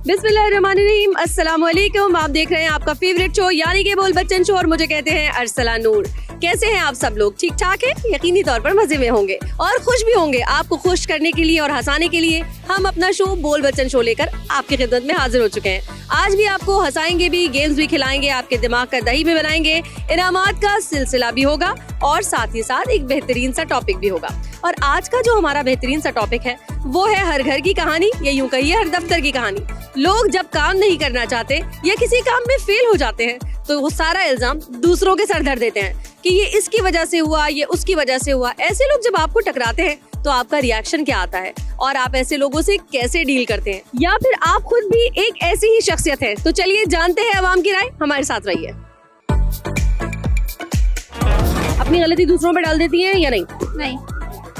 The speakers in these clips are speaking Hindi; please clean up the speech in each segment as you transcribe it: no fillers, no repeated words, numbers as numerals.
बिस्मिल्लाहिर्रहमानिर्रहीम, अस्सलाम वालेकुम। आप देख रहे हैं आपका फेवरेट शो यानी कि बोल बच्चन शो और मुझे कहते हैं अरसलान नूर। कैसे हैं आप सब लोग? ठीक ठाक है? यकीनी तौर पर मजे में होंगे और खुश भी होंगे। आपको खुश करने के लिए और हंसाने के लिए हम अपना शो बोल बच्चन शो लेकर आपकी खिदमत में हाजिर हो चुके हैं। आज भी आपको हंसाएंगे भी, गेम्स भी खिलाएंगे, आपके दिमाग का दही भी बनाएंगे, इनामात का सिलसिला भी होगा और साथ ही साथ एक बेहतरीन सा टॉपिक भी होगा। और आज का जो हमारा बेहतरीन सा टॉपिक है वो है हर घर की कहानी, या यूं कहिए हर दफ्तर की कहानी। लोग जब काम नहीं करना चाहते या किसी काम में फेल हो जाते हैं तो वो सारा इल्जाम दूसरों के सर धर देते हैं कि ये इसकी वजह से हुआ, ये उसकी वजह से हुआ। ऐसे लोग जब आपको टकराते हैं तो आपका रिएक्शन क्या आता है और आप ऐसे लोगों से कैसे डील करते हैं, या फिर आप खुद भी एक ऐसी ही शख्सियत है? तो चलिए जानते हैं अवाम की राय, हमारे साथ रहिए। अपनी गलती दूसरों पे डाल देती हैं या नहीं? नहीं,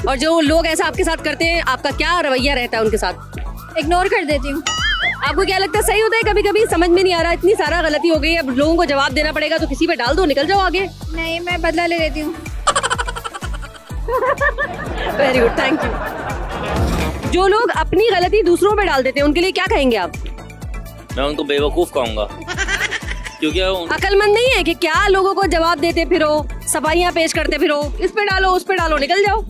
और जो लोग ऐसा आपके साथ करते हैं आपका क्या रवैया रहता है उनके साथ? इग्नोर कर देती हूँ। आपको क्या लगता है सही होता है? कभी कभी समझ में नहीं आ रहा, इतनी सारा गलती हो गई, अब लोगों को जवाब देना पड़ेगा तो किसी पे डाल दो, निकल जाओ आगे। नहीं, मैं बदला ले लेती हूँ। Very good, thank you. जो लोग अपनी गलती दूसरों पे डाल देते हैं उनके लिए क्या कहेंगे आप? मैं उनको बेवकूफ कहूंगा क्योंकि अकलमंद नहीं है कि क्या लोगों को जवाब देते फिरो, सफाइयाँ पेश करते फिरो, इस पे डालो उस पे डालो, निकल जाओ।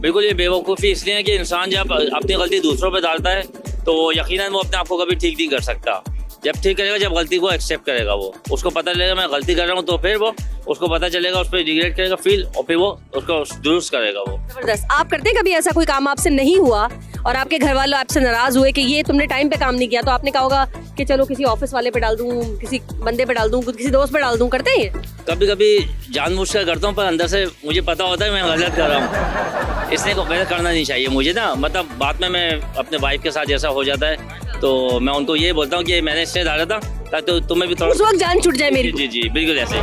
बिल्कुल, ये बेवकूफ़ी इसलिए है कि इंसान जब अपनी गलती दूसरों पे डालता है तो यकीनन वो अपने आप को कभी ठीक नहीं कर सकता। जब ठीक करेगा जब गलती को एक्सेप्ट करेगा, वो उसको पता चलेगा मैं गलती कर रहा हूँ, तो फिर वो उसको पता चलेगा, उस पर रिग्रेट करेगा फील, और फिर वो उसको दुरुस्त करेगा। वो जबरदस्त। आप करते हैं कभी ऐसा कोई काम आपसे नहीं हुआ और आपके घर वाले आपसे नाराज हुए कि ये तुमने टाइम पे काम नहीं किया, तो आपने कहा होगा कि चलो किसी ऑफिस वाले पे डाल दूं, किसी बंदे पे डाल दूं, किसी दोस्त पे डाल दूं? करते हैं? कभी कभी जानबूझकर करता हूँ, पर अंदर से मुझे पता होता है मैं गलत कर रहा हूँ, इसलिए गलत करना नहीं चाहिए मुझे ना। मतलब बाद में मैं अपने वाइफ के साथ ऐसा हो जाता है तो मैं उनको ये बोलता हूँ कि मैंने इससे डाला था ताकि तुम्हें भी थोड़ा उस वक्त जान छूट जाए मेरी। जी जी बिल्कुल ऐसे।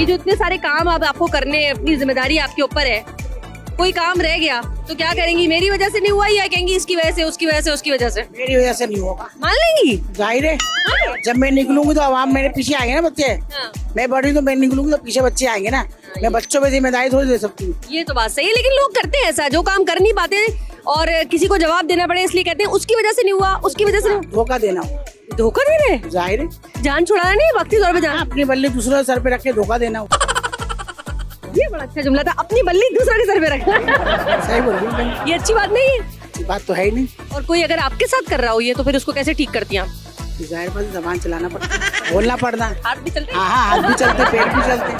ये जो इतने सारे काम अब आपको करने, अपनी जिम्मेदारी आपके ऊपर है, कोई काम रह गया तो क्या करेंगी? मेरी वजह से नहीं हुआ, या कहेंगी इसकी वजह से, उसकी वजह से, उसकी वजह से? मेरी वजह से नहीं होगा। मान लेंगी? जाहिर है, जब मैं निकलूंगी तो आवाम मेरे पीछे आएंगे ना बच्चे। हाँ। मैं बड़ी तो मैं निकलूंगी तो पीछे बच्चे आएंगे ना। मैं बच्चों पे जिम्मेदारी थोड़ी दे सकती हूँ। ये तो बात सही है, लेकिन लोग करते हैं ऐसा, जो काम कर नहीं पाते और किसी को जवाब देना पड़े इसलिए कहते हैं उसकी वजह से नहीं हुआ, उसकी वजह से नहीं हुआ। धोखा देना, धोखा दे रहे हैं? जाहिर है। जान छुड़ाना नहीं, वक्ती तौर पे जान। अपनी बल्ली दूसरों के सर पे रख के धोखा देना। ये बड़ा अच्छा जुमला था, अपनी बल्ली दूसरे के सर पे रखना। सही बोल रही हूँ। ये अच्छी बात नहीं है। अच्छी बात तो है ही नहीं। और कोई अगर आपके साथ कर रहा हो ये, तो फिर उसको कैसे ठीक करती हैं आप? जाहिर बात, जबान चलाना पड़ता है, बोलना पड़ना। हाथ भी चलते हैं? हाँ, हाथ भी चलते, पैर भी चलते।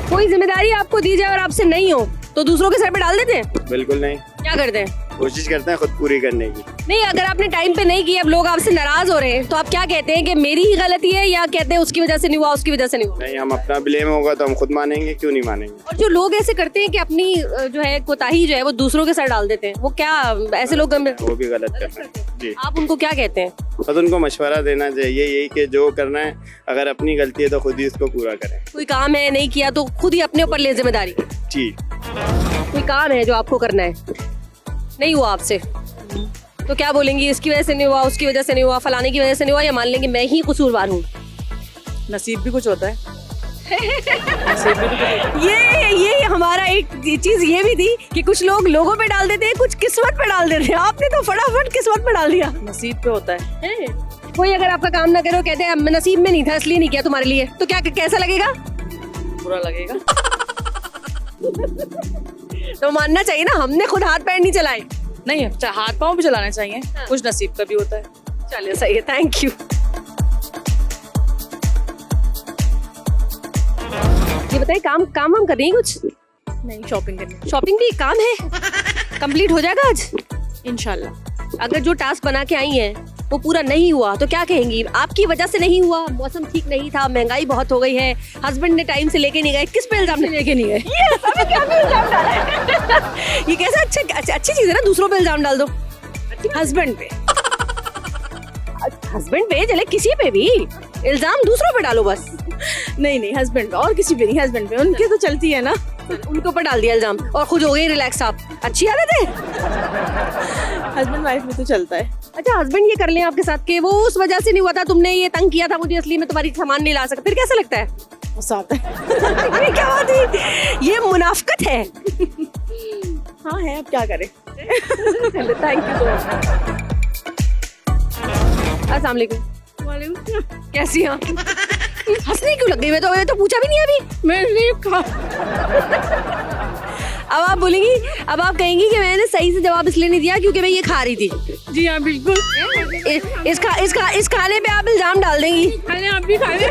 कोई जिम्मेदारी आपको दी जाए और आपसे नहीं हो तो दूसरों के सर पे डाल देते हैं? बिल्कुल नहीं, क्या करते हैं? कोशिश करते हैं खुद पूरी करने की। नहीं, अगर आपने टाइम पे नहीं किया, अब लोग आपसे नाराज हो रहे हैं, तो आप क्या कहते हैं कि मेरी ही गलती है, या कहते हैं उसकी वजह से नहीं हुआ, उसकी वजह से नहीं हुआ? नहीं, हम अपना ब्लेम होगा तो हम खुद मानेंगे, क्यों नहीं मानेंगे। और जो लोग ऐसे करते हैं कि अपनी जो है कोताही जो है वो दूसरों के सर डाल देते हैं, वो क्या, ऐसे लोग वो भी गलत करना है जी। आप उनको क्या कहते हैं? बस उनको मशवरा देना चाहिए यही कि जो करना है, अगर अपनी गलती है तो खुद ही उसको पूरा करें। कोई काम है नहीं किया तो खुद ही अपने ऊपर ले जिम्मेदारी। जी। कोई काम है जो आपको करना है, नहीं हुआ आपसे, तो क्या बोलेंगी? इसकी वजह से नहीं हुआ, उसकी वजह से नहीं हुआ, फलाने की वजह से नहीं हुआ, या मान लेंगे मैं ही कसूरवार हूँ? नसीब भी कुछ होता है। ये हमारा एक चीज ये भी थी कि कुछ लोग लोगों पे डाल देते हैं, कुछ किस्मत पे डाल देते हैं। आपने तो फटाफट किस्मत पे डाल दिया। नसीब पे होता है। कोई अगर आपका काम ना करे, कहते हैं नसीब में नहीं था इसलिए नहीं किया तुम्हारे लिए, तो क्या कैसा लगेगा? बुरा लगेगा। तो मानना चाहिए ना, हमने खुद हाथ पैर नहीं चलाए। नहीं, हाथ पाँव भी चलाना चाहिए। कुछ नसीब का भी होता है। चलिए सही है, थैंक यू। ये बताइए, काम हम कर रही हैं कुछ? नहीं, शॉपिंग करनी। शॉपिंग भी काम है, कंप्लीट हो जाएगा आज इंशाल्लाह। अगर जो टास्क बना के आई हैं वो पूरा नहीं हुआ तो क्या कहेंगी? आपकी वजह से नहीं हुआ, मौसम ठीक नहीं था, महंगाई बहुत हो गई है, हस्बैंड ने टाइम से लेके नहीं गए, किस पे इल्जाम लेके नहीं गए? ये कैसे अच्छी चीज है ना, दूसरों पे इल्जाम डाल दो। हस्बैंड पे, हस्बैंड पे चले, किसी पे भी इल्जाम दूसरों पे डालो बस। नहीं, हस्बैंड पे, और किसी पे नहीं, हस्बैंड पे। उनकी तो चलती है ना, उनके ऊपर डाल दिया इल्जाम और खुद हो गई रिलैक्स। आप अच्छी आदत है। हस्बैंड वाइफ में तो चलता है। अच्छा, हस्बैंड ये कर ले आपके साथ कि वो उस वजह से नहीं हुआ था, तुमने ये तंग किया था मुझे इसलिए मैं तुम्हारी सामान नहीं ला सकता, फिर कैसा लगता है? गुस्सा आता है। अरे क्या बात है, ये मुनाफिकत है। हाँ है, अब क्या करें। Thank you so much. अस्सलाम वालेकुम। कैसी हैं आप? हंसने क्यों लग गई? मैं तो पूछा भी नहीं अभी। मैंने कहा अब आप बोलेंगी, अब आप कहेंगी कि मैंने सही से जवाब इसलिए नहीं दिया क्योंकि मैं ये खा रही थी। जी हाँ बिल्कुल। इस खाने पे आप इल्जाम डाल देंगी। खाने आप भी खा ले।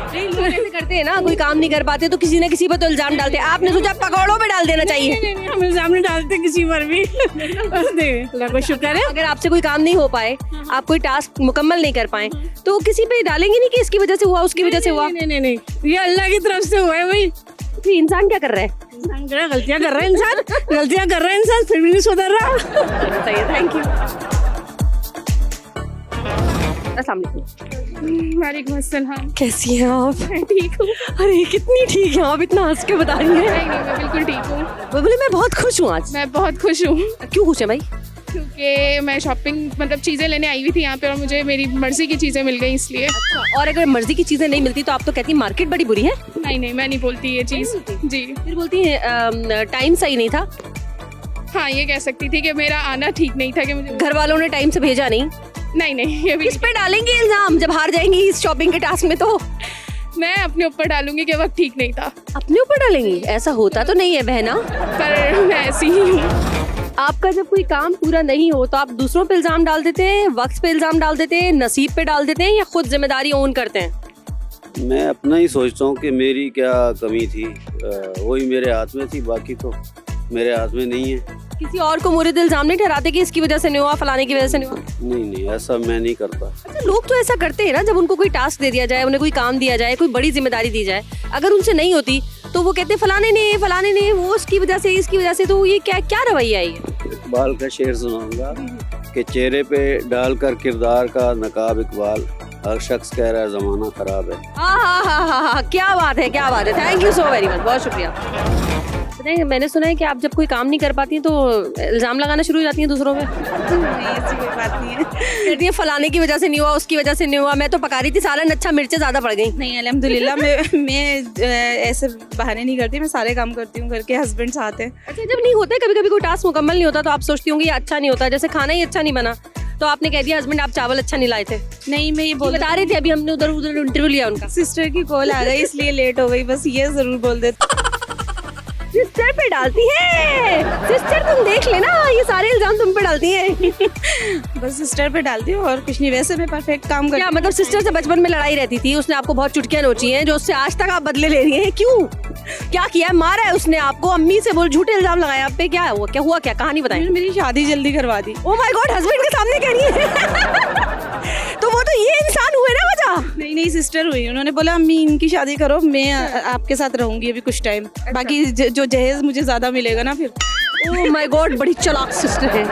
नहीं, लोग ऐसे करते हैं ना, कोई काम नहीं कर पाते तो किसी न किसी पर तो इल्जाम डालते हैं। आपने सोचा पकौड़ों पे डाल देना चाहिए। नहीं, हम इल्जाम नहीं डालते किसी पर भी। अल्लाह का शुक्र है। अगर आपसे कोई काम नहीं हो पाए, आप कोई टास्क मुकम्मल नहीं कर पाए, तो किसी पे डालेंगे नहीं कि इसकी वजह से हुआ, उसकी वजह से हुआ। नहीं, ये अल्लाह की तरफ से हुआ है भाई। तो इंसान क्या कर रहा है? गलतियाँ कर रहा है इंसान, गलतियाँ कर रहा है इंसान, फिर भी नहीं सुधर रहा। सही है, थैंक यू। अस्सलाम वालेकुम। वालेकुम अस्सलाम। कैसी हैं आप? मैं ठीक हूँ। अरे कितनी ठीक है आप, इतना हंस के बता रही हैं। नहीं, मैं बिल्कुल ठीक हूँ। वो बोले मैं बहुत खुश हूँ आज। मैं बहुत खुश हूँ क्यों खुश है भाई? क्योंकि मैं शॉपिंग मतलब चीज़ें लेने आई हुई थी यहाँ पे और मुझे मेरी मर्जी की चीज़ें मिल गई इसलिए। और अगर मर्जी की चीजें नहीं मिलती तो आप तो कहती मार्केट बड़ी बुरी है। नहीं, मैं नहीं बोलती ये चीज़। जी फिर बोलती है टाइम सही नहीं था, हाँ, ये कह सकती थी कि मेरा आना ठीक नहीं था, कि मुझे घर वालों ने टाइम से भेजा नहीं। नहीं, ये भी किस पे डालेंगे इल्जाम जब हार जाएंगी इस शॉपिंग के टास्क में? तो मैं अपने ऊपर डालूंगी कि वक्त ठीक नहीं था, अपने ऊपर डालेंगी? ऐसा होता तो नहीं है बहना। पर मैं ऐसी ही हूँ। आपका जब कोई काम पूरा नहीं हो तो आप दूसरों पे इल्जाम डाल देते हैं, वक्त पे इल्जाम डाल देते हैं, नसीब पे डाल देते हैं, या खुद जिम्मेदारी ओन करते हैं? मैं अपना ही सोचता हूँ कि मेरी क्या कमी थी, वही मेरे हाथ में थी, बाकी तो मेरे हाथ में नहीं है। किसी और को मुरीद इल्जाम नहीं ठहराते कि इसकी वजह से नहीं हुआ, फलाने की वजह से नहीं हुआ? नहीं, ऐसा मैं नहीं करता। अच्छा, लोग तो ऐसा करते हैं ना, जब उनको कोई टास्क दे दिया जाए, उन्हें कोई काम दिया जाए, कोई बड़ी जिम्मेदारी दी जाए, अगर उनसे नहीं होती तो वो कहते फलाने ने वो उसकी वजह से, इसकी वजह से। तो ये क्या रवैया है ये? इकबाल का शेर सुनाऊंगा कि चेहरे पे डालकर किरदार का नकाब इकबाल, हर शख्स कह रहा है जमाना खराब है। हाँ, क्या बात है, क्या बात है। Thank you so very much, बहुत शुक्रिया। बताइए, मैंने सुना है कि आप जब कोई काम नहीं कर पाती हैं तो इल्जाम लगाना शुरू हो जाती हैं दूसरों पे। नहीं, ऐसी कोई बात नहीं है। कहती हैं फलाने की वजह से नहीं हुआ, उसकी वजह से नहीं हुआ, मैं तो पका रही थी सालन, अच्छा मिर्चें ज्यादा पड़ गई। नहीं, अल्हम्दुलिल्लाह मैं ऐसे बहाने नहीं करती, मैं सारे काम करती हूँ घर के, हस्बैंड साथ है। अच्छा, जब नहीं होता है, कभी कभी कोई टास्क मुकम्मल नहीं होता तो आप सोचती होंगी ये अच्छा नहीं होता, जैसे खाना ही अच्छा नहीं बना तो आपने कह दिया हस्बैंड आप चावल अच्छा नहीं लाए थे। नहीं, मैं ये बता रहे थे अभी, हमने उधर इंटरव्यू लिया उनका। सिस्टर की कॉल आ गई इसलिए लेट हो गई, बस ये जरूर बोल देती। सिस्टर पे डालती है। सिस्टर तुम देख लेना, ये सारे इल्जाम तुम पे डालती है। बस सिस्टर पे डालती हूँ और कुछ नहीं, वैसे मैं परफेक्ट काम करती क्या हूँ। मतलब सिस्टर से बचपन में लड़ाई रहती थी, उसने आपको बहुत चुटकियां नोची हैं जो उससे आज तक आप बदले ले रही हैं? क्यों, क्या किया है? मारा है उसने आपको? अम्मी से बोल झूठे इल्जाम लगाए आप पे? क्या हुआ क्या कहानी बताएं। मेरी शादी जल्दी करवा दी। ओह माय गॉड, हस्बैंड के सामने कह रही है। तो वो तो ये इंसान हुए ना वजह। नहीं, सिस्टर हुई, उन्होंने बोला अम्मी इनकी शादी करो, मैं आपके साथ रहूंगी अभी कुछ टाइम, बाकी जो जहेज मुझे ज्यादा मिलेगा ना फिर। ओह माय गॉड, बड़ी चालाक सिस्टर है।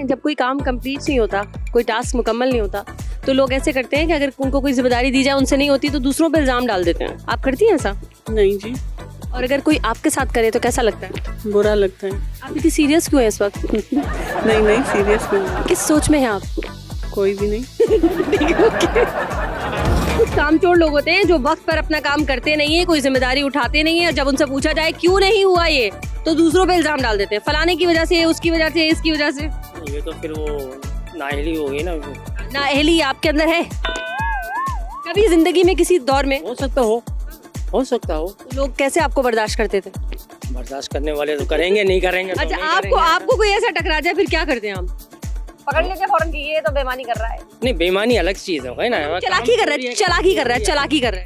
जब कोई काम कंप्लीट नहीं होता, कोई टास्क मुकम्मल नहीं होता, तो लोग ऐसे करते हैं कि अगर उनको कोई जिम्मेदारी दी जाए उनसे नहीं होती तो दूसरों पे इल्जाम डाल देते हैं। आप करती हैं ऐसा? नहीं जी, और अगर कोई आपके साथ करे तो कैसा लगता है? बुरा लगता है। आप इतनी सीरियस क्यों है इस वक्त? नहीं, सीरियस नहीं, किस सोच में है आप? कोई भी नहीं। कुछ कामचोर लोग होते हैं जो वक्त पर अपना काम करते नहीं है, कोई जिम्मेदारी उठाते नहीं है, और जब उनसे पूछा जाए क्यों नहीं हुआ ये तो दूसरों पे इल्जाम डाल देते हैं, फलाने की वजह से, उसकी वजह से, इसकी वजह से। ये तो फिर वो नाअहली हो गई ना। नाअहली आपके अंदर है? कभी जिंदगी में किसी दौर में? हो सकता हो। तो लोग कैसे आपको बर्दाश्त करते थे? बर्दाश्त करने वाले तो करेंगे, नहीं करेंगे तो अच्छा, नहीं आपको करेंगे। आपको कोई ऐसा टकरा जाए फिर क्या करते हैं हम? पकड़ लेते हैं फौरन कि ये तो बेईमानी कर रहा है। नहीं, बेईमानी अलग चीज है ना। चलाकी कर रहा है।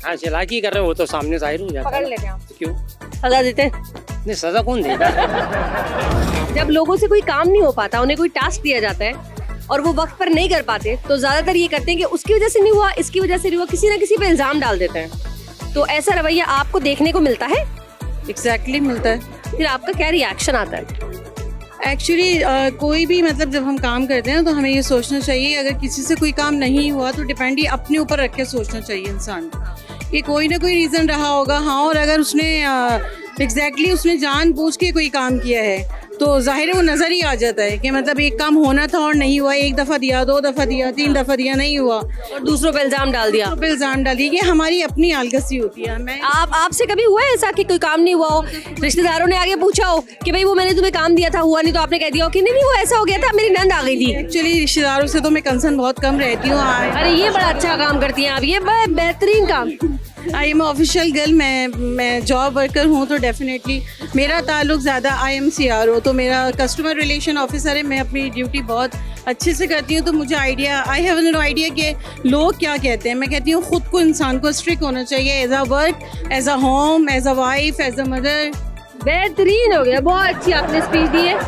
हाँ, चलाकी कर रहे हैं, वो तो सामने जाहिर हो जाता है। पकड़ लेते हैं हम। क्यों? सजा देते हैं। नहीं, सजा कौन देगा? जब लोगों से कोई काम नहीं हो पाता, उन्हें कोई टास्क दिया जाता है और वो वक्त पर नहीं कर पाते, तो ज्यादातर ये करते हैं कि उसकी वजह से नहीं हुआ, इसकी वजह से नहीं हुआ, किसी ना किसी पे इल्जाम डाल देते हैं। तो ऐसा रवैया आपको देखने को मिलता है? एग्जैक्टली मिलता है। फिर आपका क्या रिएक्शन आता है? एक्चुअली कोई भी मतलब जब हम काम करते हैं तो हमें ये सोचना चाहिए, अगर किसी से कोई काम नहीं हुआ तो डिपेंड ये अपने ऊपर रख के सोचना चाहिए इंसान को, ये कोई ना कोई रीज़न रहा होगा। हाँ, और अगर उसने एग्जैक्टली उसने जानबूझ के कोई काम किया है तो जाहिर है वो नज़र ही आ जाता है कि मतलब एक काम होना था और नहीं हुआ, 1 दफ़ा दिया, 2 दफ़ा दिया, 3 दफ़ा दिया, नहीं हुआ, और दूसरों पे इल्जाम डाल दिया। पे इल्ज़ाम डालिए। ये हमारी अपनी आलगसी होती है। मैं आपसे कभी हुआ है ऐसा कि कोई काम नहीं हुआ हो, रिश्तेदारों ने आगे पूछा हो कि भाई वो मैंने तुम्हें काम दिया था, हुआ नहीं, तो आपने कह दिया हो कि नहीं नहीं वो ऐसा हो गया था, मेरी नंद आ गई थी। एक्चुअली रिश्तेदारों से तो मैं कंसर्न बहुत कम रहती हूँ। अरे ये बड़ा अच्छा काम करती हैं आप, ये बड़ा बेहतरीन काम। आई एम ऑफिशियल गर्ल, मैं जॉब वर्कर हूँ, तो डेफिनेटली मेरा ताल्लुक ज़्यादा IMCRO, तो मेरा कस्टमर रिलेशन ऑफिसर है। मैं अपनी ड्यूटी बहुत अच्छे से करती हूँ, तो मुझे आई हैव नो आइडिया कि लोग क्या कहते हैं। मैं कहती हूँ खुद को इंसान को स्ट्रिक्ट होना चाहिए, as a work, as a home, as a wife, as a mother. बेहतरीन हो गया, बहुत अच्छी आपने स्पीच दी है।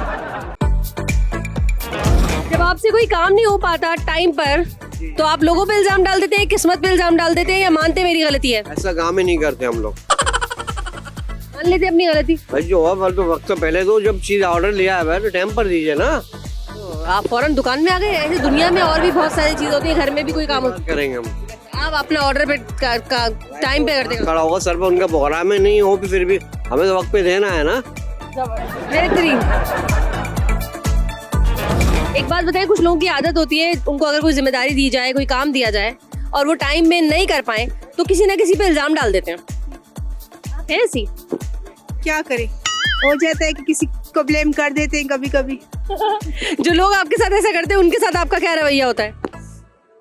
जब आपसे कोई काम नहीं हो पाता टाइम पर, तो आप लोगों पे इल्जाम डाल देते हैं, किस्मत पे इल्जाम डाल देते हैं, या मानते मेरी गलती है? ऐसा काम ही नहीं करते हम लोग। मान लेते हैं अपनी गलती। भाई जो हुआ फल तो वक्त से पहले दो, जब चीज ऑर्डर लिया है तो टाइम पर दीजिए ना। आप फौरन दुकान में आ गए। ऐसे दुनिया में और भी बहुत सारी चीज होती है, घर में भी कोई काम होता बात करेंगे हम। है, आप अपना ऑर्डर पे टाइम पे करते हैं। खड़ा होगा सर पे उनका बोरा में नहीं हो, फिर भी हमें तो वक्त पे देना है ना। बेहतरीन। एक बात बताएं, कुछ लोगों की आदत होती है, उनको अगर कोई जिम्मेदारी दी जाए, कोई काम दिया जाए और वो टाइम में नहीं कर पाए, तो किसी ना किसी पे इल्जाम डाल देते हैं। है ऐसी? क्या करें, हो जाता है कि किसी को ब्लेम कर देते हैं कभी कभी। जो लोग आपके साथ ऐसा करते हैं, उनके साथ आपका क्या रवैया होता है?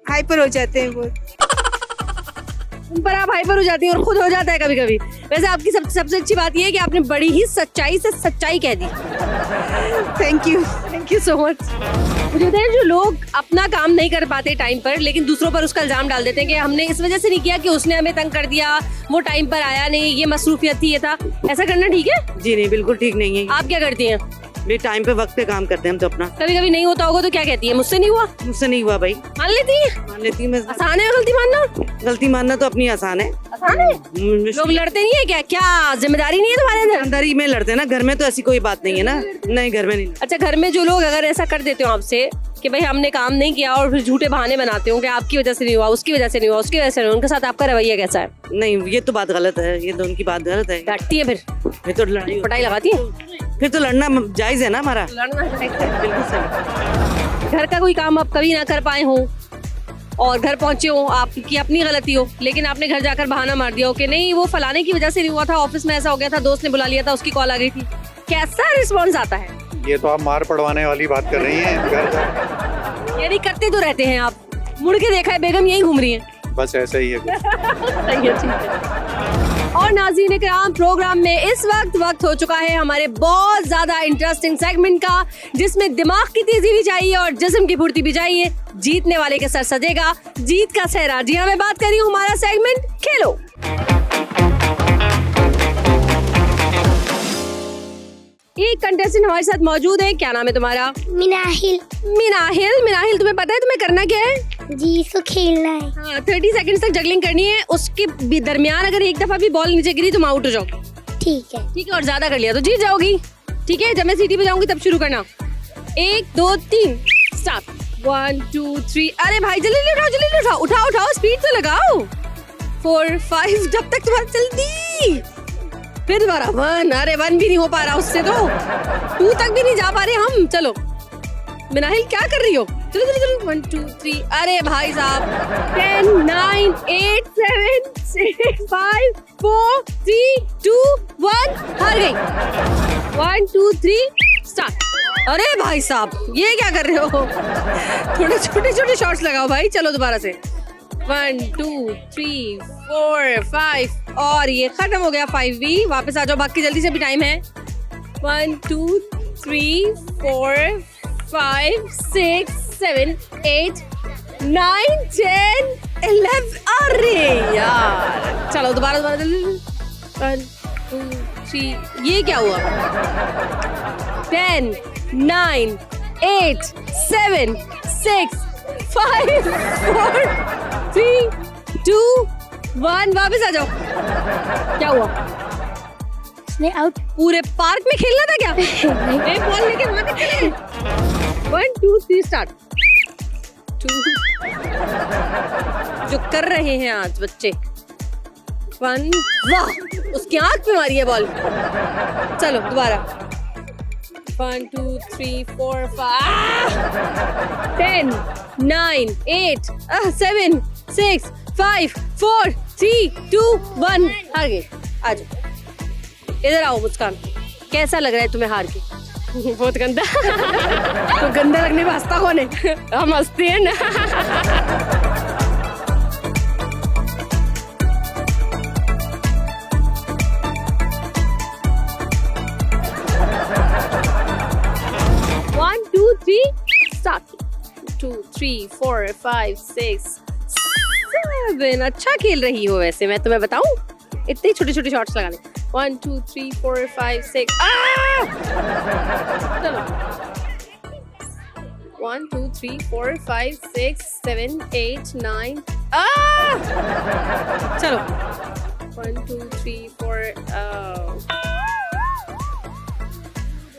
हाइपर हो जाते हैं वो। उन पर आप हाइपर हो जाती हैं और खुद हो जाता है कभी कभी। वैसे आपकी सबसे अच्छी बात यह है कि आपने बड़ी ही सच्चाई से सच्चाई कह दी। Thank you so much. मुझे बताइए, जो लोग अपना काम नहीं कर पाते टाइम पर, लेकिन दूसरों पर उसका इल्जाम डाल देते हैं कि हमने इस वजह से नहीं किया कि उसने हमें तंग कर दिया, वो टाइम पर आया नहीं, ये मसरूफियत थी, ये था, ऐसा करना ठीक है? जी नहीं, बिल्कुल ठीक नहीं है। आप क्या करती हैं? भी टाइम पे वक्त पे काम करते हैं हम तो अपना। कभी कभी नहीं होता होगा तो क्या कहती है? मुझसे नहीं हुआ। मुझसे नहीं हुआ भाई। मान लेती है? मान लेती हूँ मैं। आसान है गलती मानना? गलती मानना तो अपनी आसान है। आसान है? लोग लड़ते नहीं है क्या? क्या जिम्मेदारी नहीं है तुम्हारे अंदर? अंदर ही में लड़ते हैं ना, घर में तो ऐसी कोई बात नहीं है ना। नहीं, घर में नहीं। अच्छा, घर में जो लोग अगर ऐसा कर देते हो आपसे कि भाई हमने काम नहीं किया, और फिर झूठे बहाने बनाते हो कि आपकी वजह से नहीं हुआ, उसकी वजह से नहीं हुआ, उसकी वजह से नहीं हुआ, उनके साथ आपका रवैया कैसा है? नहीं, ये तो बात गलत है, ये तो उनकी बात गलत है। डांटती है फिर तो लड़ाई पटाई लगाती है? फिर तो लड़ना जायज है ना हमारा। लड़ना बिल्कुल सही। घर का कोई काम आप कभी ना कर पाए हो और घर पहुंचे हो, आपकी अपनी गलती हो, लेकिन आपने घर जाकर बहाना मार दिया हो कि नहीं वो फलाने की वजह से नहीं हुआ था, ऑफिस में ऐसा हो गया था, दोस्त ने बुला लिया था, उसकी कॉल आ गई थी, कैसा रिस्पॉन्स आता है? ये तो आप मार पड़वाने वाली बात कर रही हैं। घर जाकर यानी करते तो रहते हैं आप, मुड़ के देखा है बेगम यही घूम रही है। बस ऐसा ही है कुछ। सही है, ठीक है। और नाज़रीन किराम, प्रोग्राम में इस वक्त हो चुका है हमारे बहुत ज्यादा इंटरेस्टिंग सेगमेंट का, जिसमें दिमाग की तेजी भी चाहिए और जिस्म की फुर्ती भी चाहिए। जीतने वाले के सर सजेगा जीत का सेहरा। जी हाँ, मैं बात कर रही हूँ हमारा सेगमेंट खेलो। एक कंटेस्टेंट हमारे साथ मौजूद है, क्या नाम है तुम्हारा? मिनाहिल। मिनाहिल, तुम्हें पता है तुम्हें करना क्या है? जी, इसको खेलना है। हाँ, 30 सेकंड्स तक जगलिंग करनी है। उसके दरमियान अगर एक दफा भी बॉल नीचे गिरी तुम आउट हो जाओ। ठीक है। ठीक है, और ज्यादा कर लिया तो जीत जाओगी। ठीक है, जब मैं सीटी पे जाऊंगी तब शुरू करना। 1 2 3 स्टार्ट। 1 2 3। अरे भाई जल्दी उठाओ, स्पीड तो लगाओ। 4 5, जब तक तुम्हारा जल्दी। फिर दोबारा 1। अरे 1 भी नहीं हो पा रहा उससे, तो 2 तक भी नहीं जा पा रहे हम। चलो मिनाहिल, क्या कर रही हो? चलो 1 2 3। अरे भाई साहब, 10 9 8 7 6 5 4 3 2 1, हार गई। 1 2 3 स्टार्ट। अरे भाई साहब, ये क्या कर रहे हो? थोड़े छोटे शॉट्स लगाओ भाई। चलो दोबारा से 1 2 3 4 5, और ये खत्म हो गया 5 भी। वापस आ जाओ, बाकी जल्दी से भी टाइम है। 1 2 3 4 5 6 7 8 9 10 11। अरे यार, चलो दोबारा 1 2 3। ये क्या हुआ? 10 9 8 7 6 5 4 3 2 1। वापस आ जाओ। क्या हुआ? आउट। पूरे पार्क में खेलना था क्या? एक बॉल लेके वहां तक चले। 1 2 3 स्टार्ट। 2। जो कर रहे हैं आज बच्चे। 1। वाह, उसकी आंख पे मारी है बॉल। चलो दोबारा। 1 2 3 4 5 10 9 8 7 6 5 4 3 2 1 हार गए। आ जाओ, इधर आओ मुस्कान, कैसा लग रहा है तुम्हें हार के? बहुत गंदा। तो गंदा लगने में हंसता कौन है? हम हंसते हैं ना। One, two, three, start. 2 3 4 5 6 7। अच्छा खेल रही हो वैसे, मैं तुम्हें बताऊं, इतने छोटे छोटे शॉट्स लगाने। 1 2 3 4 5 6। चलो 1 2 3 4 5 6 7 8 9। चलो 1 2 3 4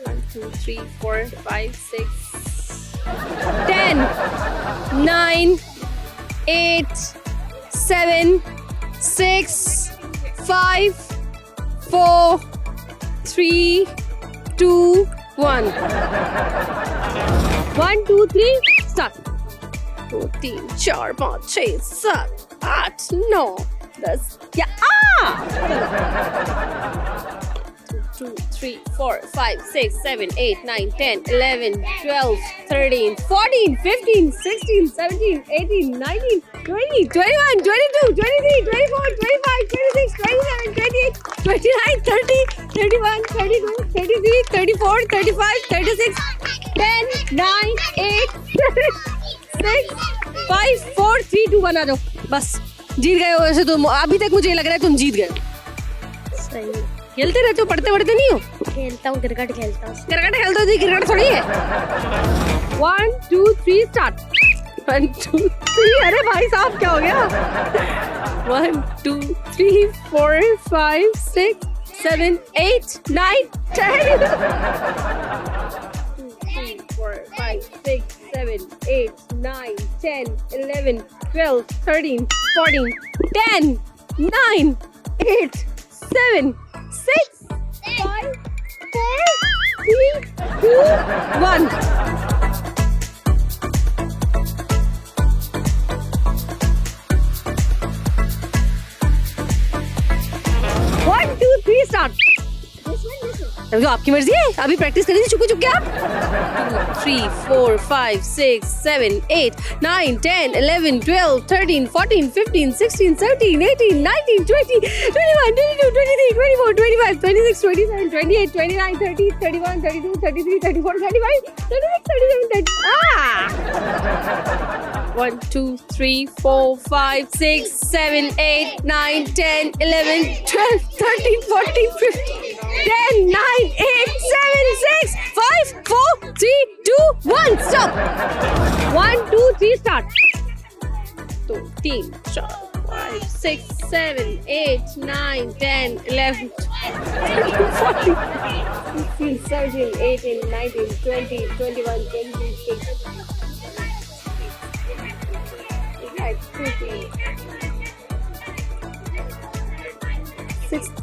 1 2 3 4 5 6 10 9 8 7 6 5 4 3 2 1। 1 2 3 start। 2 3 4 5 6 7 8 9 10। या 2 3 4 5 6 7 8 9 10 11 12 13 14 15 16 17 18 19 20 21 22 23 24 25 26 27 28 29 30 31 32 33 34 35 36 10 9 8 7 6 5 4 3 2 1। आ जाओ, बस जीत गए हो। वैसे तुम अभी तक मुझे लग रहा है तुम जीत गए हो। सही है। खेलते रहते हो, पढ़ते पढ़ते नहीं हो? खेलता हूँ, क्रिकेट खेलता हूँ। क्रिकेट खेलते हो? क्रिकेट थोड़ी है। 1 2 3 स्टार्ट। 1 2 3। अरे भाई साहब क्या हो गया? 1 2 3 4 5 6 7 8 9 10 2 3 4 5 6 7 8 9 10 11 12 13 14 10 9 8 7 6 5 4 3 2 1। One, two, three, start. जो आपकी मर्जी है, अभी प्रैक्टिस करी थी चुप चुप के आप। 2 3 4 5 6 7 8 9 10 11 12 13 14 15 16 17 18 19 20 21 22 23 24 25 26 27 28 29 30 31 32 33 34 35 36 37 30। 1 2 3 4 5 6 7 8 9 10 11 12 13 14 15 10 9 8 7 6 5 4 3 2 1 stop। 1 2 3 start। 2 3 4 5 6 7 8 9 10 11 12 13 14 15 16 17 18 19 20 21 22 6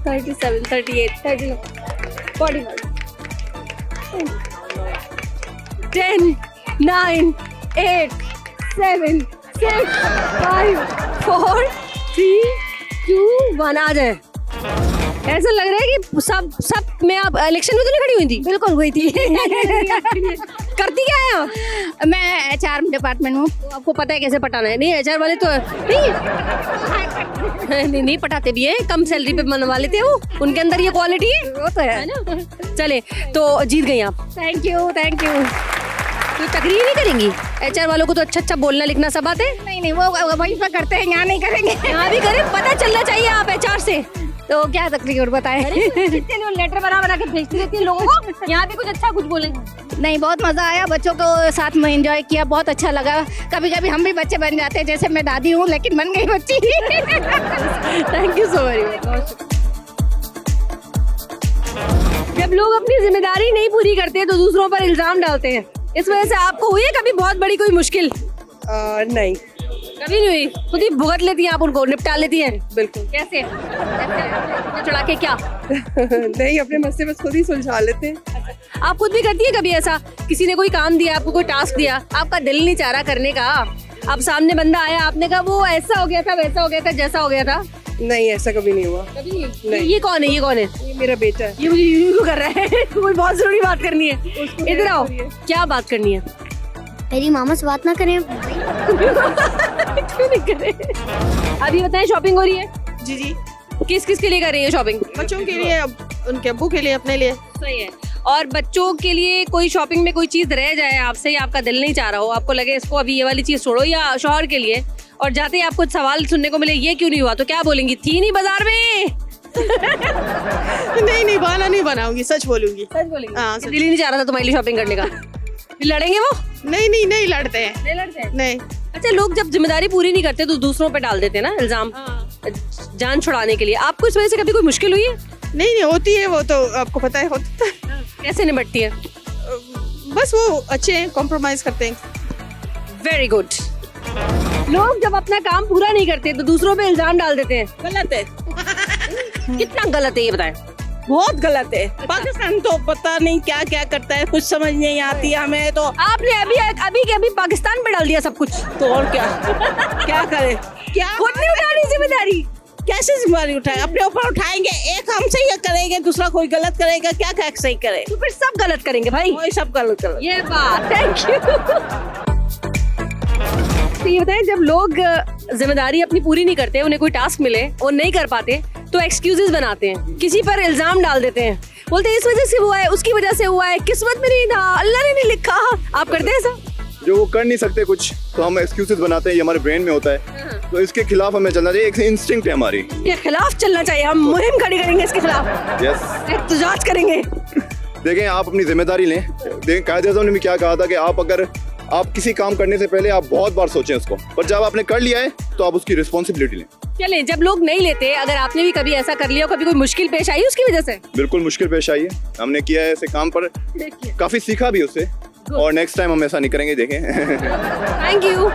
37 38 39 41 10 9 8 7 6 5 4 3 2 1। आ जाए। ऐसा लग रहा है कि सब में आप इलेक्शन में तो नहीं खड़ी हुई थी? बिल्कुल हुई थी। करती क्या है आप? मैं HR डिपार्टमेंट हूँ। तो आपको पता है कैसे पटाना है? नहीं HR वाले तो नहीं पटाते भी है, कम सैलरी पे मनवा लेते हैं वो, उनके अंदर ये क्वालिटी है। वो तो है ना। चले तो जीत गई आप। Thank you. तो तकरीर नहीं करेंगी? HR वालों को तो अच्छा बोलना लिखना सब आते हैं। नहीं वो वहीं पर करते हैं, यहाँ नहीं करेंगे। यहाँ भी करें, पता चलना चाहिए आप HR से। तो क्या तकलीफ बताए? कितने लोग लेटर बना के भेजती रहती है लोगों को, यहाँ पे कुछ अच्छा कुछ बोलेंगे। नहीं, बहुत मजा आया, बच्चों को साथ में एंजॉय किया, बहुत अच्छा लगा। कभी कभी हम भी बच्चे बन जाते हैं, जैसे मैं दादी हूँ लेकिन बन गई बच्ची। Thank you so very much. जब लोग अपनी जिम्मेदारी नहीं पूरी करते तो दूसरों पर इल्जाम डालते हैं, इस वजह से आपको हुई है कभी बहुत बड़ी कोई मुश्किल? नहीं। कभी नहीं हुई? खुद ही भुगत लेती हैं आप उनको, निपटा लेती हैं? बिल्कुल कैसे चढ़ा के क्या? नहीं, अपने मसले बस खुद ही सुलझा लेते हैं। आप खुद भी करती है कभी ऐसा? किसी ने कोई काम दिया आपको, कोई टास्क दिया, आपका दिल नहीं चाह रहा करने का, अब सामने बंदा आया, आपने कहा वो ऐसा हो गया था, वैसा हो गया था, जैसा हो गया था? नहीं, ऐसा कभी नहीं हुआ। कभी नहीं। ये कौन है? ये कौन है? ये मेरा बेटा है। ये मुझे यूं कर रहा है कोई बहुत जरूरी बात करनी है, इधर आओ। क्या बात करनी है? मेरी मामा से बात ना करें। क्यों नहीं करे? अब ये बताएं, शॉपिंग हो रही है? जी जी, किस किस के लिए कर रही है शॉपिंग? बच्चों के लिए, उनके अब्बू के लिए, अपने लिए। सही है। और बच्चों के लिए कोई शॉपिंग में कोई चीज रह जाए आपसे, या आपका दिल नहीं चाह रहा हो, आपको लगे इसको अभी ये वाली चीज छोड़ो, या शौहर के लिए, और जाते ही आपको सवाल सुनने को मिले ये क्यों नहीं हुआ, तो क्या बोलेंगी? थी नहीं बाजार में? नहीं, बहाना नहीं बनाऊंगी, सच बोलूंगी। सच बोलेंगी? हाँ, दिल ही नहीं चाह रहा था तुम्हारे लिए शॉपिंग करने का? लड़ेंगे वो? नहीं लड़ते हैं। नहीं लड़ते? नहीं। अच्छा, लोग जब जिम्मेदारी पूरी नहीं करते तो दूसरों पे डाल देते हैं ना इल्जाम, जान छुड़ाने के लिए। आपको इस वजह से कभी कोई मुश्किल हुई है? नहीं, होती है, वो तो आपको पता है होता है। कैसे निपटती है? बस वो अच्छे हैं, कॉम्प्रोमाइज करते हैं। Very good. लोग जब अपना काम पूरा नहीं करते तो दूसरों पे इल्जाम डाल देते हैं, गलत है। कितना गलत है ये बताएं? बहुत गलत है। पाकिस्तान तो पता नहीं क्या क्या करता है, कुछ समझ नहीं आती हमें तो। आपने अभी पाकिस्तान पे डाल दिया सब कुछ, तो और क्या क्या करे? क्या खुद नहीं उठानी जिम्मेदारी? कैसे जिम्मेदारी उठाए? अपने ऊपर उठाएंगे। एक हम सही करेंगे, दूसरा कोई गलत करेगा, क्या क्या सही करे? तो फिर सब गलत करेंगे भाई, वही सब गलत। ये बात। Thank you. तो ये बताएं, जब लोग जिम्मेदारी अपनी पूरी नहीं करते, उन्हें कोई टास्क मिले और नहीं कर पाते, तो एक्सक्यूजेस बनाते हैं, किसी पर इल्जाम डाल देते हैं, बोलते हैं इस वजह से हुआ है, उसकी वजह से हुआ है, किस्मत में नहीं था, अल्लाह ने नहीं लिखा। आप करते हैं ऐसा? जो वो कर नहीं सकते कुछ, तो हम एक्सक्यूजेस बनाते हैं, ये हमारे ब्रेन में होता है, तो इसके खिलाफ हमें चलना चाहिए। एक इंस्टिंक्ट है हमारी, के खिलाफ चलना चाहिए। हम मुहिम खड़ी करेंगे इसके खिलाफ, एहतजाज करेंगे। देखें, आप अपनी जिम्मेदारी लें। देखें, कायदे-ए-आज़म ने भी क्या कहा था कि आप किसी काम करने से पहले आप बहुत बार सोचें उसको, पर जब आपने कर लिया है तो आप उसकी रिस्पॉन्सिबिलिटी लें। चलें, जब लोग नहीं लेते, अगर आपने भी कभी ऐसा कर लिया, कभी कोई मुश्किल पेश आई उसकी वजह से? बिल्कुल मुश्किल पेश आई है, हमने किया है ऐसे काम पर, काफी सीखा भी उससे, और नेक्स्ट टाइम हम ऐसा नहीं करेंगे। देखें। Thank you.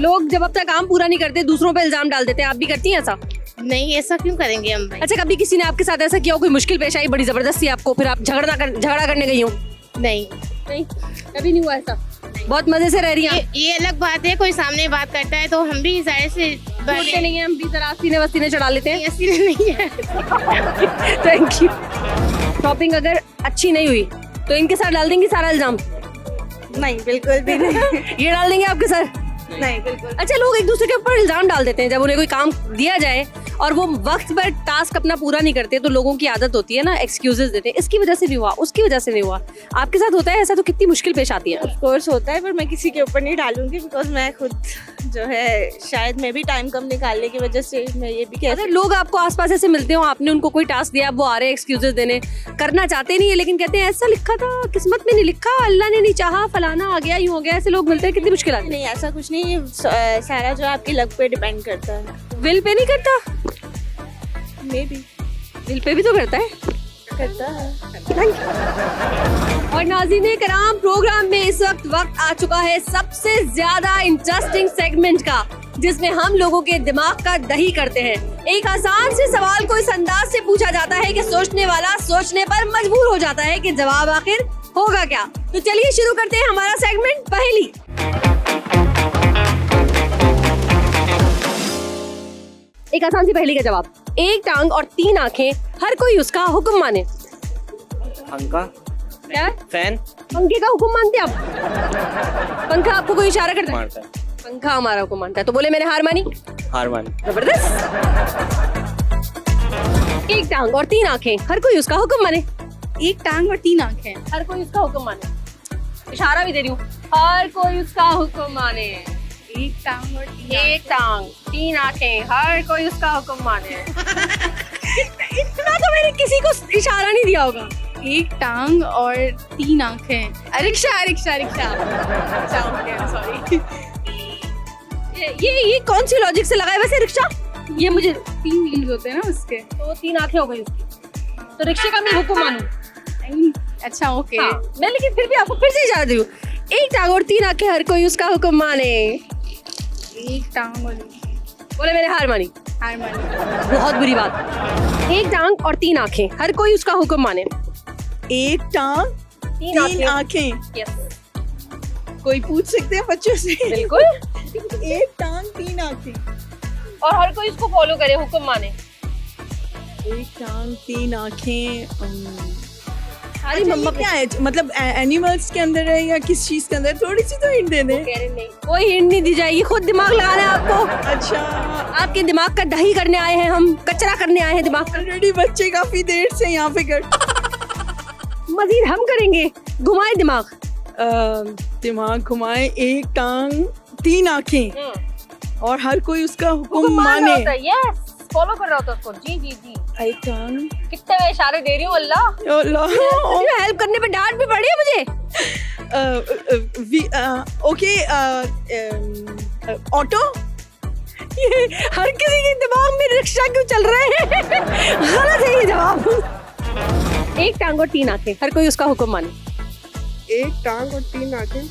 लोग जब अपना काम पूरा नहीं करते दूसरों पे इल्जाम डाल देते हैं, आप भी करती हैं ऐसा? नहीं, ऐसा क्यों करेंगे हम भाई? अच्छा, कभी किसी ने आपके साथ ऐसा किया, कोई मुश्किल पेश आई बड़ी जबरदस्ती आपको, फिर आप झगड़ा करने गई हो? नहीं, कभी नहीं हुआ ऐसा? बहुत मजे से रह रही हैं। ये अलग बात है, कोई सामने बात करता है तो हम भी जाहिर से बोलते नहीं है, हम भी जरा सीने वसीने चढ़ा लेते हैं। ऐसी नहीं है। Thank you. शॉपिंग अगर अच्छी नहीं हुई तो इनके साथ डाल देंगी सारा इल्जाम? नहीं, बिल्कुल भी नहीं। ये डाल देंगे आपके साथ? नहीं, बिल्कुल। अच्छा, लोग एक दूसरे के ऊपर इल्जाम डाल देते हैं जब उन्हें कोई काम दिया जाए और वो वक्त पर टास्क अपना पूरा नहीं करते, तो लोगों की आदत होती है ना एक्सक्यूजेस देते हैं, इसकी वजह से नहीं हुआ, उसकी वजह से नहीं हुआ। आपके साथ होता है ऐसा? तो कितनी मुश्किल पेश आती है? ऑफ कोर्स होता है, पर मैं किसी के ऊपर नहीं डालूंगी, बिकॉज मैं खुद जो है, शायद मैं भी टाइम कम निकालने की वजह से मैं ये भी अगर लोग आपको आसपास ऐसे मिलते हो, आपने उनको कोई टास्क दिया, वो आ रहे हैं एक्सक्यूजेस देने, करना चाहते नहीं है, लेकिन कहते हैं ऐसा लिखा था, किस्मत में नहीं लिखा, अल्लाह ने नहीं चाहा, फलाना आ गया, यूं हो गया, ऐसे लोग मिलते हैं, कितनी मुश्किल आती है? नहीं, ऐसा कुछ नहीं, सारा जो आपकी लक पे डिपेंड करता है। विल पे नहीं करता? मे बी दिल पे भी तो करता है। करता है। और नाज़रीन कराम, प्रोग्राम में इस वक्त आ चुका है सबसे ज्यादा इंटरेस्टिंग सेगमेंट का, जिसमें हम लोगों के दिमाग का दही करते हैं। एक आसान से सवाल को इस अंदाज से पूछा जाता है कि सोचने वाला सोचने पर मजबूर हो जाता है कि जवाब आखिर होगा क्या। तो चलिए शुरू करते हैं हमारा सेगमेंट पहेली। एक आसान सी पहेली का जवाब। एक टांग और 3 आंखें, हर कोई उसका हुक्म माने। पंखा? क्या? फैन? पंखे का हुक्म मानते आप? पंखा आपको कोई इशारा करता है? पंखा हमारा हुक्म मानता है, तो बोले मैंने हार मानी। जबरदस्त। एक टांग और 3 आंखें, हर कोई उसका हुक्म माने। एक टांग और 3 आंखें, हर कोई उसका हुक्म माने। इशारा भी दे रही हूँ, हर कोई उसका हुक्म माने। एक टांग और 3 आंखें, हर कोई उसका हुक्म माने। इतना तो मैंने किसी को इशारा नहीं दिया होगा। एक टांग और 3 आंखें, रिक्शा रिक्शा रिक्शा। सॉरी, ये कौन सी लॉजिक से लगा है वैसे रिक्शा? ये मुझे 3 व्हील्स होते हैं ना उसके, तो 3 आंखें हो गई उसकी, तो रिक्शे का मैं हुक्म मानूं? अच्छा ओके। हाँ, मैं लेकिन फिर भी आपको फिर से इशारा दूं, एक टांग और 3 आंखें, हर कोई उसका हुक्म माने। एक टांग बोले मैंने हार मानी। हार मानी। बहुत बुरी बात। एक टांग और 3 आंखें, हर कोई उसका हुक्म माने। एक टांग 3 आंखें। यस, कोई पूछ सकते हैं बच्चों से? बिल्कुल। एक टांग 3 आंखें। और हर कोई उसको फॉलो करे, हुक्म माने। एक टांग 3 आंखें। सारी अच्छा, मम्मा ये क्या है? मतलब एनिमल्स के अंदर है या किस चीज के अंदर? थोड़ी सी तो हिंट दे दें। कह रहे नहीं, कोई हिंट नहीं दी जाएगी, खुद दिमाग लगाना है आपको। अच्छा, आपके दिमाग का दही करने आए हैं हम, कचरा करने आए हैं दिमाग का। ऑलरेडी बच्चे काफी देर से यहाँ पे मजीद हम करेंगे, घुमाए दिमाग। दिमाग घुमाए। एक टांग 3 आंखें और हर कोई उसका हुक्म माने। यस, फॉलो कर रहा होता उसको। जी जी जी। एक टांग। कितने मैं इशारे दे रही हूँ अल्लाह। हेल्प करने पे डांट भी पड़ी है मुझे। Okay, auto. ये हर किसी के दिमाग में रिक्शा क्यों चल रहे हैं? गलत है ये जवाब। एक टांग और 3 आंखें, हर कोई उसका हुक्म माने। एक टांग और 3 आंखें,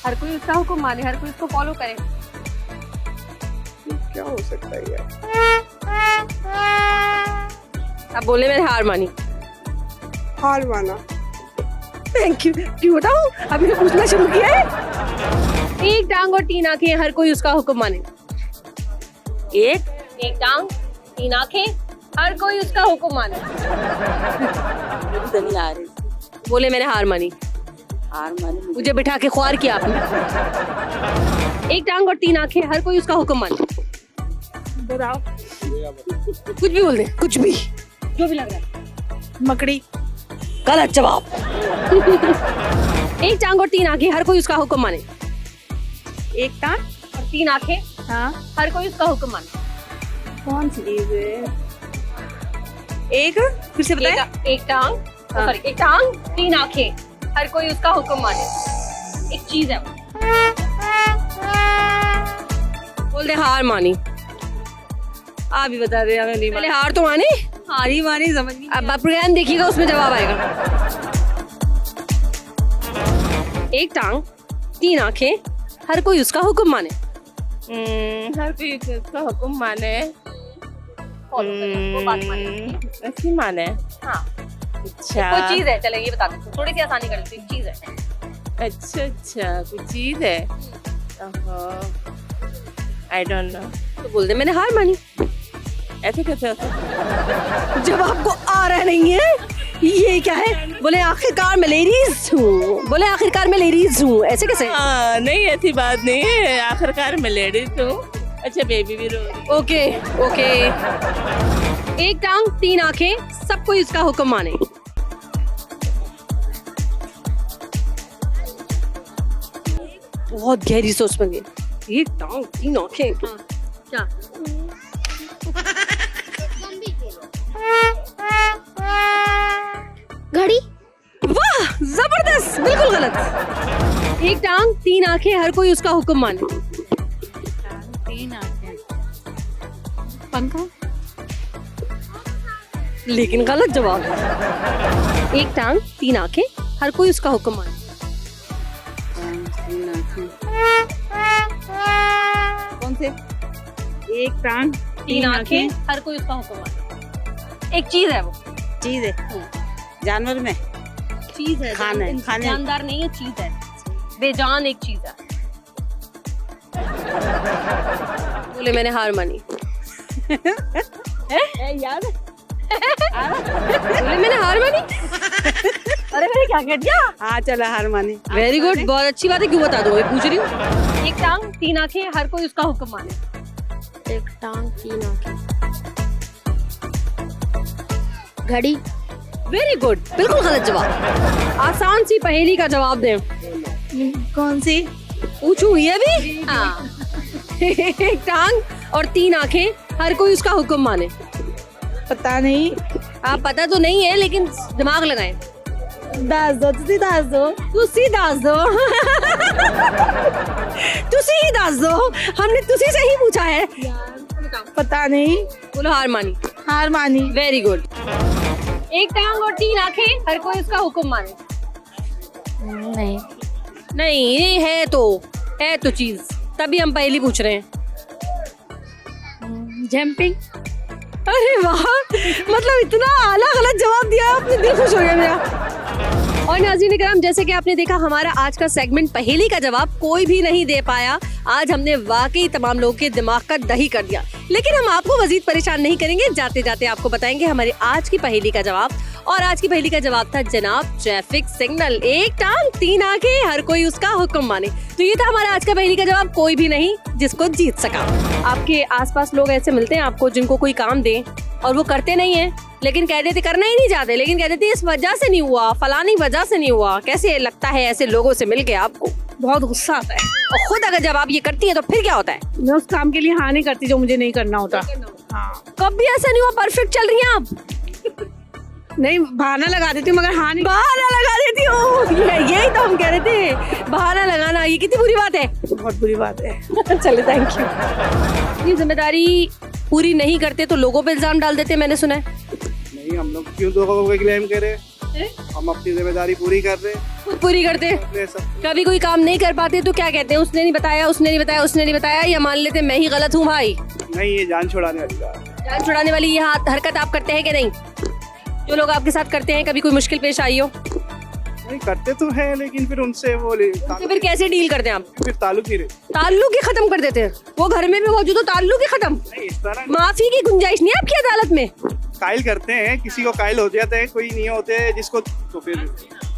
हर कोई उसका हुक्म माने, हर कोई उसको फॉलो करे। क्या हो सकता है यार? अब बोले मैंने हार मानी। हार माना। Thank you. क्यों बताऊं, अभी तो पूछना शुरू किया है। एक टांग और 3 आंखें, हर कोई उसका हुक्म माने। एक टांग 3 आंखें, हर कोई उसका हुक्म माने। बोले मैंने हार मानी। हार मानी। मुझे बिठा के ख्वार किया आपने। एक टांग और 3 आंखें, हर कोई उसका हुक्म माने। बताओ। कुछ भी बोल दे, कुछ भी, जो भी लग रहा है। मकड़ी। गलत जवाब। एक टांग और 3 आंखें, हर कोई उसका हुक्म माने। एक टांग और 3 आंखें, हाँ, हर कोई उसका हुक्म माने। कौन सी चीज है? एक फिर से बताएं। एक टांग, सॉरी, एक टांग 3 आंखें, हर कोई उसका हुक्म माने। एक चीज है वो। बोल दे हार मानी। आप भी बता दे, हमें नहीं पहले हार तो माने। हार ही मानी, समझ नहीं। अब आप प्रोग्राम देखिएगा, उसमें जवाब आएगा। एक टांग 3 आंखें, हर कोई उसका हुक्म माने। हर कोई उसका हुक्म माने। वो बात माने। ऐसी माने। हाँ, अच्छा, कोई चीज है, चलेंगे बता देते हैं। थोड़ी सी आसानी कर लेते हैं। चीज है। अच्छा अच्छा, कोई चीज है। I don't know. तो बोल दे मैंने हार मानी। ऐसे कैसे होता? जब आपको आ रहा नहीं है, ये क्या है? बोले आखिरकार मैं लेडीज हूँ। बोले आखिरकार मैं लेडीज हूँ, ऐसे कैसे? नहीं, ऐसी बात नहीं है। आखिरकार मैं लेडीज हूँ। अच्छा, बेबी भी रो रही। Okay okay. एक टांग 3 आंखें, सब कोई उसका हुक्म माने। बहुत गहरी सोच में गई। एक टांग 3 आंखें। हाँ, क्या? घड़ी। वाह, जबरदस्त। बिल्कुल गलत। एक टांग 3 आंखें, हर कोई उसका हुक्म माने। 3 आंखें। पंखा। लेकिन गलत जवाब। एक टांग 3 आंखें, हर कोई उसका हुक्म माने। कौन से? एक टांग 3 आंखें, हर कोई उसका हुक्म माने। एक चीज है वो। चीज है। जानवर में चीज है, खाने जानदार नहीं है, चीज है, बेजान एक चीज है। बोले मैंने हार मानी। याद बोले मैंने हार मानी। अरे मैंने क्या कह दिया? हाँ, चला हार मानी। वेरी गुड, बहुत अच्छी बात है। क्यों बता दो, पूछ रही हूँ। एक टांग 3 आंखें, हर कोई उसका हुक्म माने। एक टांग 3 आंखें। घड़ी। वेरी गुड, बिल्कुल गलत जवाब। आसान सी पहेली का जवाब दें। कौन सी? पूछूं ये भी? हाँ। एक टांग और 3 आंखें, हर कोई उसका हुक्म माने। पता नहीं। आप पता तो नहीं है, लेकिन दिमाग लगाएं। दास दो, तुसी दास दो। तुसी दास दो। तुसी ही दास दो। हमने तुसी से ही पूछा है। पता नहीं। बोलो हार मानी। हार मानी। Very good. एक टांग और 3 आंखें, हर कोई उसका हुक्म माने। नहीं। नहीं, ये है तो चीज, तभी हम पहली पूछ रहे हैं। जंपिंग। अरे वाह, मतलब इतना आला गलत जवाब दिया आपने, दिल खुश हो गया मेरा। और नाज़रीन कराम, जैसे कि आपने देखा हमारा आज का सेगमेंट पहेली का जवाब कोई भी नहीं दे पाया। आज हमने वाकई तमाम लोगों के दिमाग का दही कर दिया, लेकिन हम आपको मजीद परेशान नहीं करेंगे। जाते जाते आपको बताएंगे हमारी आज की पहेली का जवाब। और आज की पहेली का जवाब था जनाब ट्रैफिक सिग्नल, एक टांग तीन आंखें, हर कोई उसका हुक्म माने। तो ये था हमारा आज का पहेली का जवाब, कोई भी नहीं जिसको जीत सका। आपके आसपास लोग ऐसे मिलते हैं आपको जिनको कोई काम दे और वो करते नहीं है, लेकिन कह देते करना ही नहीं चाहते, लेकिन कह देते इस वजह से नहीं हुआ, फलानी वजह से नहीं हुआ। कैसे लगता है ऐसे लोगों से मिलके आपको? बहुत गुस्सा आता है। और खुद अगर जब आप ये करती है तो फिर क्या होता है? मैं उस काम के लिए हाँ नहीं करती जो मुझे नहीं करना होता। हाँ, कभी ऐसा नहीं हुआ परफेक्ट चल रही हैं आप? नहीं बहाना लगा देती हूँ मगर हाँ नहीं। बहाना लगा देती हो, यही तो हम कह रहे थे, बहाना लगाना ये कितनी बुरी बात है। बहुत बुरी बात है। चले, थैंक यू। ये जिम्मेदारी पूरी नहीं करते तो लोगों पे इल्जाम डाल देते, मैंने सुना है। नहीं, हम लोग क्यों लोगों को क्लेम करें? हम अपनी जिम्मेदारी पूरी कर रहे हैं। खुद पूरी करते हैं। कभी कोई काम नहीं कर पाते तो क्या कहते हैं? उसने नहीं बताया, उसने नहीं बताया, उसने नहीं बताया, या मान लेते मैं ही गलत हूँ भाई? नहीं, ये जान छुड़ाने वाली बात। जान छुड़ाने वाली ये हरकत आप करते हैं कि नहीं? जो लोग आपके साथ करते हैं, कभी कोई मुश्किल पेश आई हो? नहीं, करते तो है लेकिन फिर उनसे वो तो फिर कैसे डील करते हैं आप? फिर ताल्लुक ही रहे। ताल्लुक ही खत्म कर देते हैं। वो घर में भी मौजूद हो, ताल्लुक ही खत्म। नहीं, इस तरह माफी की गुंजाइश नहीं है आपकी अदालत में? कायल करते हैं, किसी को कायल हो जाते हैं, कोई नहीं होते जिसको, तो फिर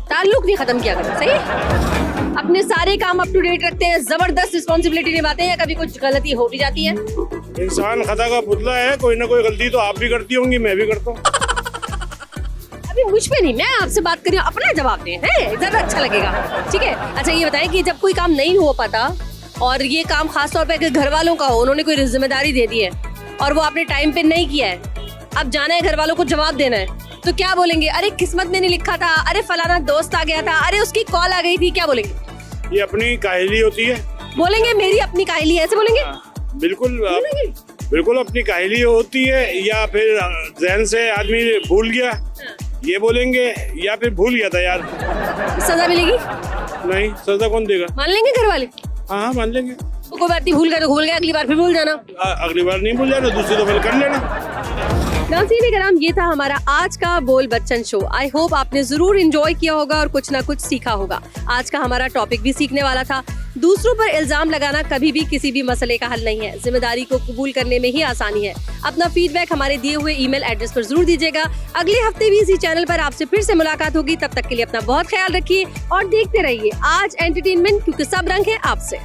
ताल्लुक नहीं खत्म किया करें, सही है? अपने सारे काम अप टू डेट रखते हैं, जबरदस्त रिस्पॉन्सिबिलिटी निभाते हैं, या कभी कुछ गलती हो भी जाती है? इंसान खता का पुतला है, कोई ना कोई गलती तो आप भी करती होंगी, मैं भी करता हूँ। अभी मुझ पे नहीं, मैं आपसे बात कर रही हूँ, अपना जवाब दें, हैं? ज्यादा अच्छा लगेगा, ठीक है? अच्छा ये बताएं कि जब कोई काम नहीं हो पाता और ये काम खास तौर पे घर वालों का हो, उन्होंने कोई जिम्मेदारी दे दी है और वो आपने टाइम पे नहीं किया है, अब जाना है घर वालों को जवाब देना है, तो क्या बोलेंगे? अरे किस्मत में नहीं लिखा था, अरे फलाना दोस्त आ गया था, अरे उसकी कॉल आ गई थी, क्या बोलेंगे? ये अपनी काहली होती है। बोलेंगे मेरी अपनी काहली है, ऐसे बोलेंगे? बिल्कुल बिल्कुल अपनी काहली होती है, या फिर जहन से आदमी भूल गया, ये बोलेंगे, या फिर भूल गया था यार। सजा मिलेगी? नहीं, सजा कौन देगा? मान लेंगे घर वाले? हाँ, मान लेंगे। तो कोई बात नहीं, भूल गया तो भूल गया, अगली बार फिर भूल जाना। अगली बार नहीं भूल जाना, दूसरी दफा कर लेना। नाज़रीन कराम, ये था हमारा आज का बोल बच्चन शो। आई होप आपने जरूर एंजॉय किया होगा और कुछ ना कुछ सीखा होगा। आज का हमारा टॉपिक भी सीखने वाला था। दूसरों पर इल्जाम लगाना कभी भी किसी भी मसले का हल नहीं है। जिम्मेदारी को कबूल करने में ही आसानी है। अपना फीडबैक हमारे दिए हुए ईमेल एड्रेस पर जरूर दीजिएगा। अगले हफ्ते भी इसी चैनल पर आपसे फिर से मुलाकात होगी। तब तक के लिए अपना बहुत ख्याल रखिए और देखते रहिए आज एंटरटेनमेंट, क्योंकि सब रंग है आपसे।